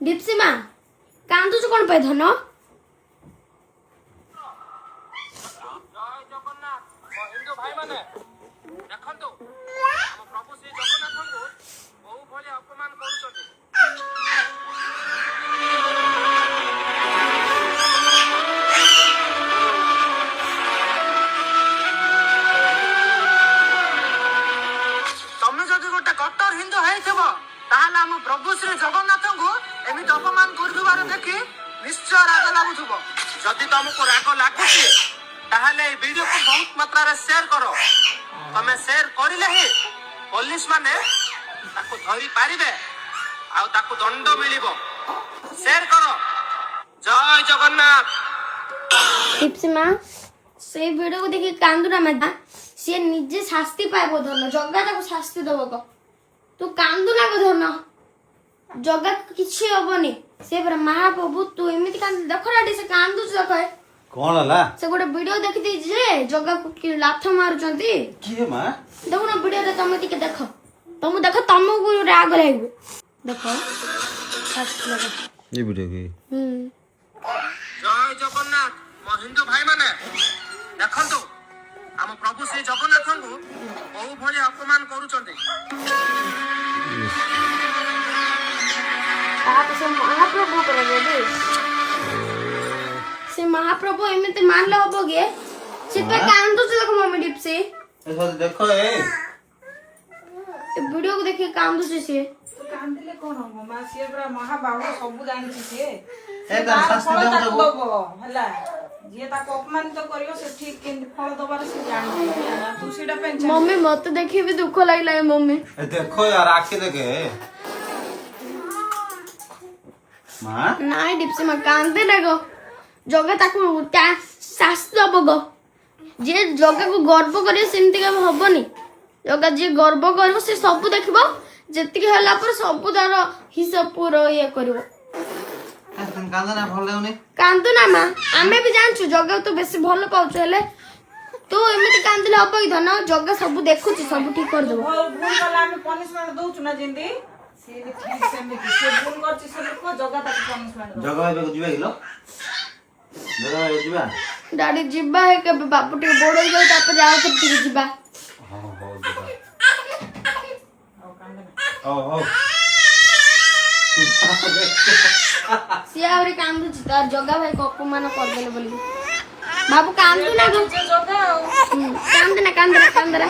दीप्सी माँ कांदुच कौन पे धन हिंदू भाई माने देखंतु हम प्रभु श्री जगन्नाथ को बहु भले अपमान करूछथि तमे जदि गोटे कट्टर हिंदू हैथिबो ताहाले हम प्रभु श्री जगन्नाथ को एमित अपमान करदुबार देखि निश्चय राग लागुथबो जदि तुमको राग लागुछि ताहाले ए वीडियो को बहुत मात्रा रे शेयर करो तमे शेयर करिले ही पुलिस माने ताको धरि पारिबे आ ताको दंड मिलिबो शेयर करो जय जगन्नाथ दीप्सी माँ से वीडियो को देखि कांदुना मत से निजे शास्ति पाइबो धन जग्गा ताको शास्ति दबो को तू कांदुना को धन जग्गा किछि हबनी से पर महाप्रभु तू एमिति कांद देखराडी से कांदुच देखै कौन हला से गोटे वीडियो देखि दै जे जग्गा को कि लाथ मारुचंती किए मां देखो ना वीडियो रे तमे टिके देखो तुमको राग लागबो देखो शास्ति लगा ये वीडियो की जय जगन्नाथ मो हिंदू भाई माने देखंतु हम प्रभु श्री जगन्नाथ को बहु भले अपमान करूछथि आप से महाप्रभु करे दे से महाप्रभु एमिते मानले हबो गे से पे कांदो छ देखो मम्मी डिप से ऐसा देखो ए वीडियो को देखि कांदो छ से कांदिले कोन हो मा से पूरा महाबाहु सब जानि से ए तार शास्ति दबो हला जे ता अपमानित करियो से ठीक केन फल दबार से जानि तू सीडा पेंशन मम्मी मत देखि भी दुख लागला है मम्मी ए देखो यार आंखें देखे मां नाइ डिप से म कांदे लगो जगह ताको शास्ति दबो गो जे जगह को गर्व करे सेमति के हबनी जगह जे गर्व करबो से सब देखबो जेतिके हला पर सब तार हिसाब पूरा ये करबो तुम कांदना भल लेउनी कांदू ना माँ आमे भी जानछु जगह तो बेसी भल पाउछु हेले तू एमिति कांदिले हबो कि धन जगह सब देखुछि सब ठीक कर देबो भूल वाला हम पनिशमेंट दउछु ना जिंदी से ठीक से में से भूल करछि से को जगह ता पनिशमेंट दो जगह एबे जिबा हिलो जगह एबे जिबा डाडी जिबा है के बापू टिके बड़ हो जाय तापर जाओ के टिके जिबा हां हो जिबा ओ कांदना ओ सिया आवरे कांदु छि तार जगह भाई को अपमान कर देले बोली बाबू कांदू ना गो जगह कांदना